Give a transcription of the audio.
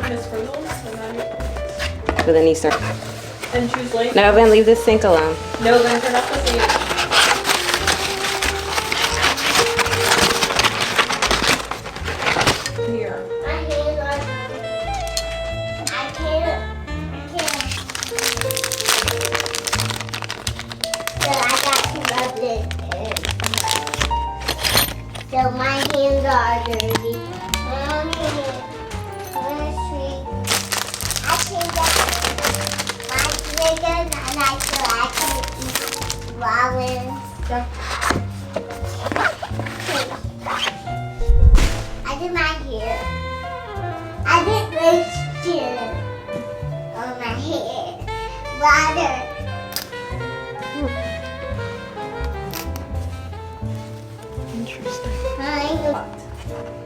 Miss Frizzles and then But then you start. and choose late. No, then leave the sink alone. No, then turn off the sink. Here. My hands are. I can't. So I got to rub this in. So my hands are dirty. Actually, my chicken I like to actually eat ramen. Yeah. I did my hair. I did lotion on my hair. Water. Interesting. Hi.